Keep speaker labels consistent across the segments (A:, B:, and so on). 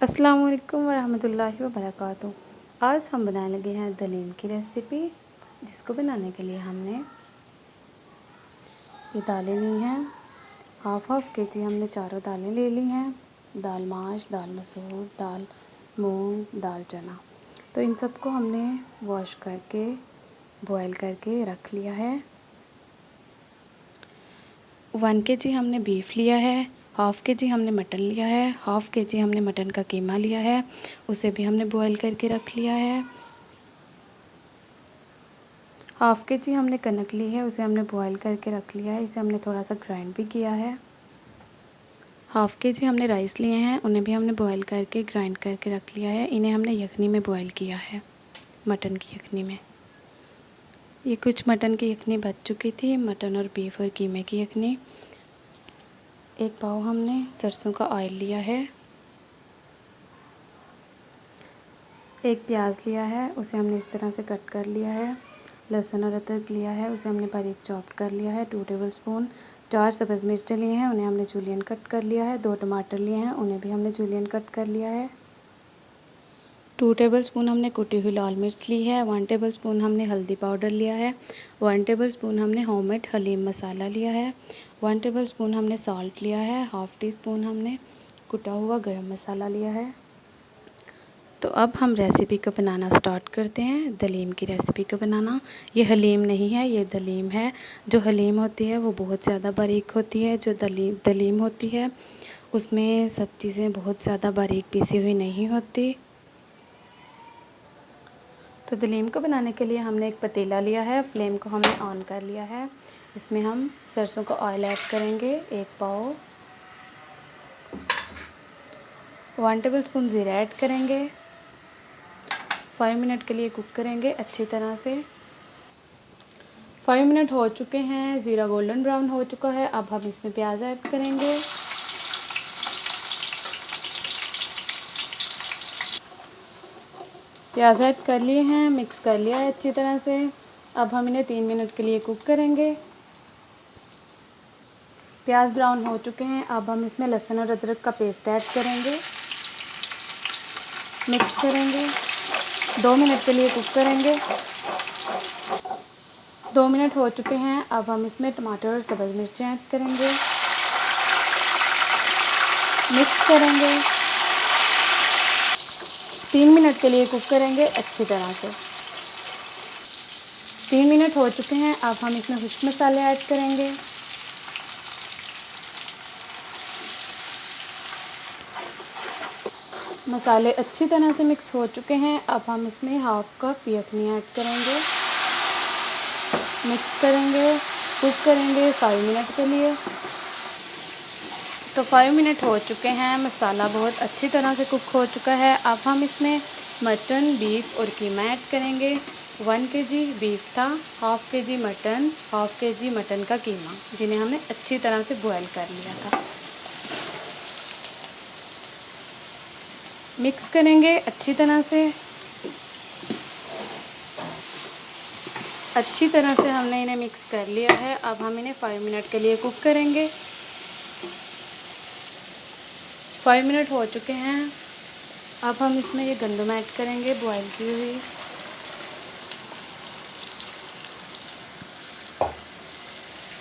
A: अस्सलाम वालेकुम वरहमतुल्लाहि वबरकातुहू। आज हम बनाने लगे हैं दलीम की रेसिपी, जिसको बनाने के लिए हमने ये दालें ली हैं। हाफ़ केजी हमने चारों दालें ले ली हैं। दाल माश, दाल मसूर, दाल मूंग, दाल चना। तो इन सबको हमने वॉश करके बॉयल करके रख लिया है। 1 केजी हमने बीफ लिया है। हाफ़ केजी हमने मटन लिया है। हाफ़ केजी हमने मटन का कीमा लिया है, उसे भी हमने बॉयल करके रख लिया है। हाफ़ केजी हमने कनक ली है, उसे हमने बॉयल करके रख लिया है। इसे हमने थोड़ा सा ग्राइंड भी किया है। हाफ़ केजी हमने राइस लिए हैं, उन्हें भी हमने बॉयल करके ग्राइंड करके रख लिया है। इन्हें हमने यखनी में बॉयल किया है, मटन की यखनी में। ये कुछ मटन की यखनी बच चुकी थी, मटन और बीफ और कीमे की यखनी। एक पाव हमने सरसों का ऑयल लिया है। एक प्याज लिया है, उसे हमने इस तरह से कट कर लिया है। लहसुन और अदरक लिया है, उसे हमने बारीक चॉप कर लिया है। 2 टेबलस्पून 4 सब्ज़ मिर्च लिए हैं, उन्हें हमने जूलियन कट कर लिया है। 2 टमाटर लिए हैं, उन्हें भी हमने जूलियन कट कर लिया है। 2 टेबलस्पून हमने कुटी हुई लाल मिर्च ली है। 1 टेबलस्पून हमने हल्दी पाउडर लिया है। 1 टेबलस्पून हमने होममेड हलीम मसाला लिया है। 1 टेबलस्पून हमने सॉल्ट लिया है। हाफ़ टी स्पून हमने कुटा हुआ गरम मसाला लिया है। तो अब हम रेसिपी को बनाना स्टार्ट करते हैं। दलीम की रेसिपी को बनाना, ये हलीम नहीं है, ये दलीम है। जो हलीम होती है वो बहुत ज़्यादा बारीक होती है। जो दलीम होती है उसमें सब चीज़ें बहुत ज़्यादा बारीक पीसी हुई नहीं होती। तो दलीम को बनाने के लिए हमने एक पतीला लिया है, फ्लेम को हमने ऑन कर लिया है। इसमें हम सरसों का ऑयल ऐड करेंगे, 1 पाव। 1 टेबलस्पून ज़ीरा ऐड करेंगे। 5 मिनट के लिए कुक करेंगे अच्छी तरह से। 5 मिनट हो चुके हैं, ज़ीरा गोल्डन ब्राउन हो चुका है। अब हम इसमें प्याज ऐड करेंगे। प्याज ऐड कर लिए हैं, मिक्स कर लिया है अच्छी तरह से। अब हम इन्हें 3 मिनट के लिए कुक करेंगे। प्याज ब्राउन हो चुके हैं। अब हम इसमें लहसुन और अदरक का पेस्ट ऐड करेंगे, मिक्स करेंगे। 2 मिनट के लिए कुक करेंगे। 2 मिनट हो चुके हैं। अब हम इसमें टमाटर और सब्ज़ मिर्चें ऐड करेंगे, मिक्स करेंगे। 3 मिनट के लिए कुक करेंगे अच्छी तरह से। 3 मिनट हो चुके हैं। अब हम इसमें खुश्क मसाले ऐड करेंगे। मसाले अच्छी तरह से मिक्स हो चुके हैं। अब हम इसमें हाफ़ कप यखनी ऐड करेंगे, मिक्स करेंगे, कुक करेंगे 5 मिनट के लिए। तो 5 मिनट हो चुके हैं, मसाला बहुत अच्छी तरह से कुक हो चुका है। अब हम इसमें मटन, बीफ और कीमा ऐड करेंगे। 1 केजी बीफ था, half KG mutton, half KG mutton का कीमा, जिन्हें हमने अच्छी तरह से बॉयल कर लिया था। मिक्स करेंगे अच्छी तरह से। अच्छी तरह से हमने इन्हें मिक्स कर लिया है। अब हम इन्हें 5 मिनट के लिए कुक करेंगे। 5 मिनट हो चुके हैं। अब हम इसमें ये गंदम ऐड करेंगे, बॉयल की हुई।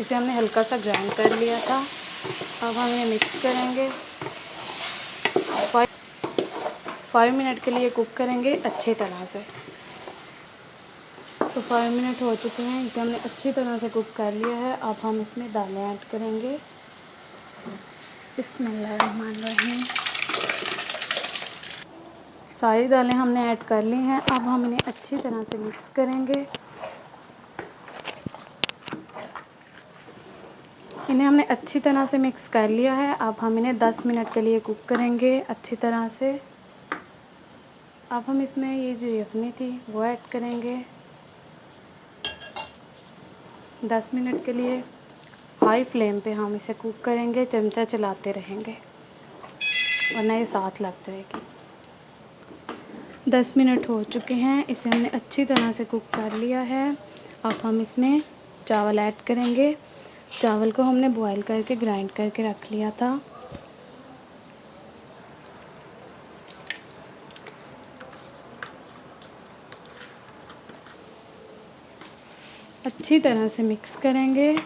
A: इसे हमने हल्का सा ग्राइंड कर लिया था। अब हम इन्हें मिक्स करेंगे। 5 मिनट के लिए कुक करेंगे अच्छी तरह से। तो 5 मिनट हो चुके हैं, इसे हमने अच्छी तरह से कुक कर लिया है। अब हम इसमें दालें ऐड करेंगे। बिस्मिल्लाहिर्रहमानिर्रहीम। सारी दालें हमने ऐड कर ली हैं। अब हम इन्हें अच्छी तरह से मिक्स करेंगे। इन्हें हमने अच्छी तरह से मिक्स कर लिया है। अब हम इन्हें 10 मिनट के लिए कुक करेंगे अच्छी तरह से। अब हम इसमें ये जो यखनी थी वो ऐड करेंगे। 10 मिनट के लिए हाई फ्लेम पे हम इसे कुक करेंगे, चमचा चलाते रहेंगे वरना ये साथ लग जाएगी। 10 मिनट हो चुके हैं, इसे हमने अच्छी तरह से कुक कर लिया है। अब हम इसमें चावल ऐड करेंगे। चावल को हमने बॉयल करके ग्राइंड करके रख लिया था। अच्छी तरह से मिक्स करेंगे।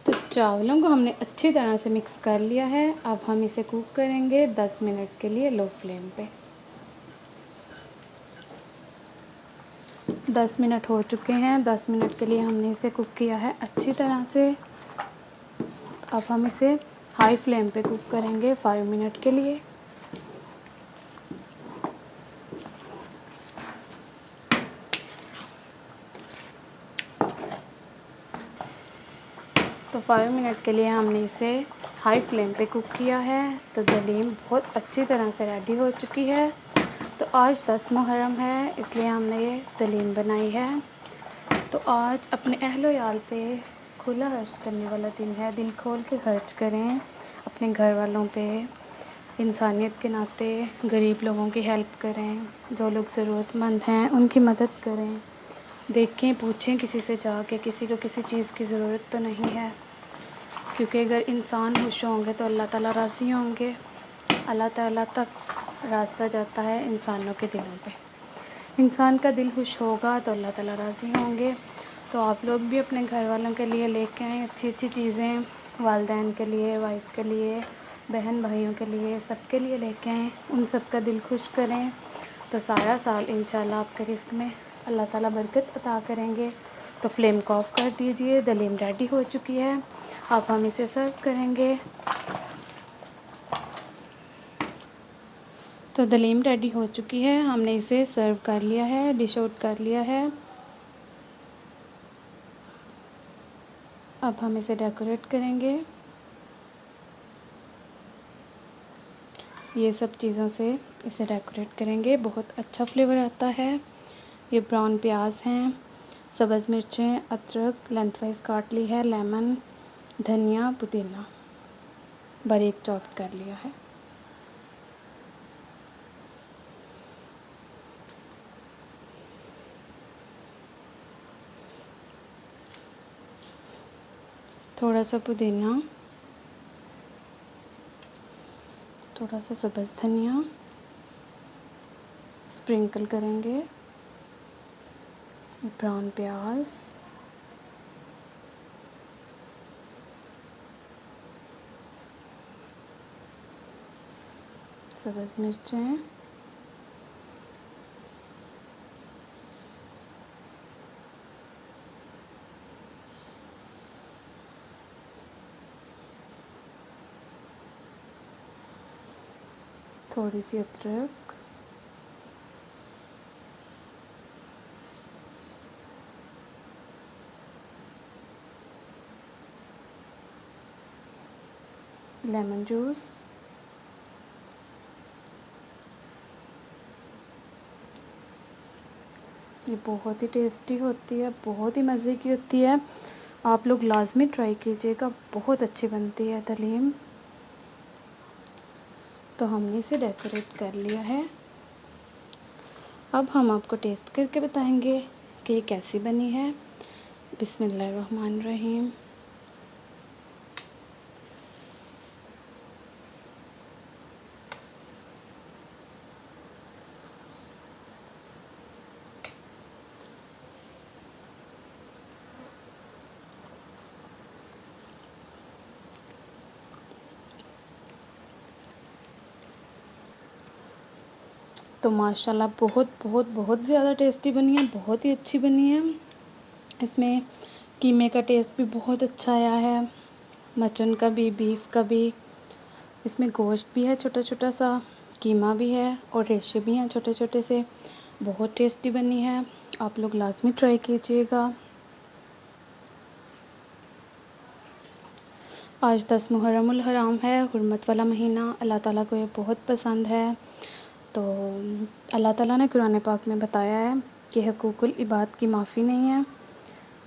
A: तो चावलों को हमने अच्छी तरह से मिक्स कर लिया है। अब हम इसे कुक करेंगे 10 मिनट के लिए लो फ्लेम पे। 10 मिनट हो चुके हैं। 10 मिनट के लिए हमने इसे कुक किया है अच्छी तरह से। अब हम इसे हाई फ्लेम पे कुक करेंगे 5 मिनट के लिए। तो 5 मिनट के लिए हमने इसे हाई फ्लेम पे कुक किया है। तो दलीम बहुत अच्छी तरह से रेडी हो चुकी है। तो आज 10 मुहर्रम है, इसलिए हमने ये दलीम बनाई है। तो आज अपने अहलो याल पे खुला खर्च करने वाला दिन है। दिल खोल के खर्च करें अपने घर वालों पे। इंसानियत के नाते गरीब लोगों की हेल्प करें, जो लोग ज़रूरतमंद हैं उनकी मदद करें। देखें, पूछें किसी से जाके, किसी को किसी चीज़ की ज़रूरत तो नहीं है, क्योंकि अगर इंसान खुश होंगे तो अल्लाह ताला राज़ी होंगे। अल्लाह ताला तक रास्ता जाता है इंसानों के दिलों पे। इंसान का दिल खुश होगा तो अल्लाह ताला राज़ी होंगे। तो आप लोग भी अपने घर वालों के लिए लेके आएँ अच्छी अच्छी चीज़ें, वालिदैन के लिए, वाइफ के लिए, बहन भाइयों के लिए, सबके लिए लेके आएँ। उन सब का दिल खुश करें तो सारा साल इंशाल्लाह आपके रिज़्क में अल्लाह ताला बरकत अता करेंगे। तो फ्लेम को ऑफ़ कर दीजिए। दलीम रेडी हो चुकी है। अब हम इसे सर्व करेंगे। तो दलीम रेडी हो चुकी है, हमने इसे सर्व कर लिया है, डिश आउट कर लिया है। अब हम इसे डेकोरेट करेंगे ये सब चीज़ों से। इसे डेकोरेट करेंगे, बहुत अच्छा फ्लेवर आता है। ये ब्राउन प्याज हैं, सब्ज़ मिर्चें, अदरक लेंथवाइज काट ली है, लेमन, धनिया, पुदीना बारीक चॉप कर लिया है। थोड़ा सा पुदीना, थोड़ा सा सब्ज़ धनिया स्प्रिंकल करेंगे, ब्राउन प्याज, सब्ज़ मिर्चें, थोड़ी सी अदरक, लेमन जूस, ये बहुत ही टेस्टी होती है, बहुत ही मज़े की होती है। आप लोग लाजमी ट्राई कीजिएगा, बहुत अच्छी बनती है दलीम। तो हमने इसे डेकोरेट कर लिया है। अब हम आपको टेस्ट करके बताएंगे कि ये कैसी बनी है। बिस्मिल्लाहिर्रहमानिर्रहीम। तो माशाल्लाह बहुत बहुत बहुत ज़्यादा टेस्टी बनी है, बहुत ही अच्छी बनी है। इसमें कीमे का टेस्ट भी बहुत अच्छा आया है, मटन का भी, बीफ का भी। इसमें गोश्त भी है छोटा छोटा सा, कीमा भी है और रेशे भी हैं छोटे छोटे से। बहुत टेस्टी बनी है, आप लोग लाजमी ट्राई कीजिएगा। आज 10 मुहर्रमुल हराम है, हुर्मत वाला महीना। अल्लाह ताला को ये बहुत पसंद है। तो अल्लाह ताला ने कुरान पाक में बताया है कि हकूक़ुल इबाद की माफ़ी नहीं है।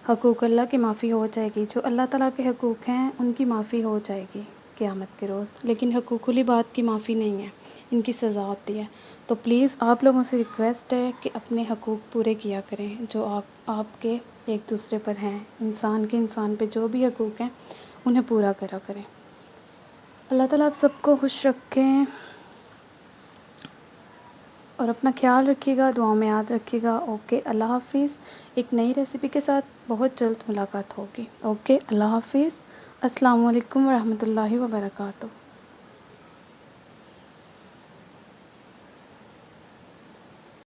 A: हकूक़ अल्लाह की माफ़ी हो जाएगी, जो अल्लाह ताला के हकूक़ हैं उनकी माफ़ी हो जाएगी क़यामत के रोज़, लेकिन हकूक़ुल इबाद की माफ़ी नहीं है, इनकी सज़ा होती है। तो प्लीज़ आप लोगों से रिक्वेस्ट है कि अपने हकूक़ पूरे किया करें जो आपके एक दूसरे पर हैं। इंसान के इंसान पे जो भी हकूक़ हैं उन्हें पूरा करा करें। अल्लाह ताला आप सबको खुश रखें और अपना ख्याल रखिएगा, दुआओं में याद रखिएगा। ओके, अल्लाह हाफ़िज़। एक नई रेसिपी के साथ बहुत जल्द मुलाकात होगी। ओके, अल्लाह हाफ़िज़। अस्सलामु अलैकुम व रहमतुल्लाहि व बरकातुहू।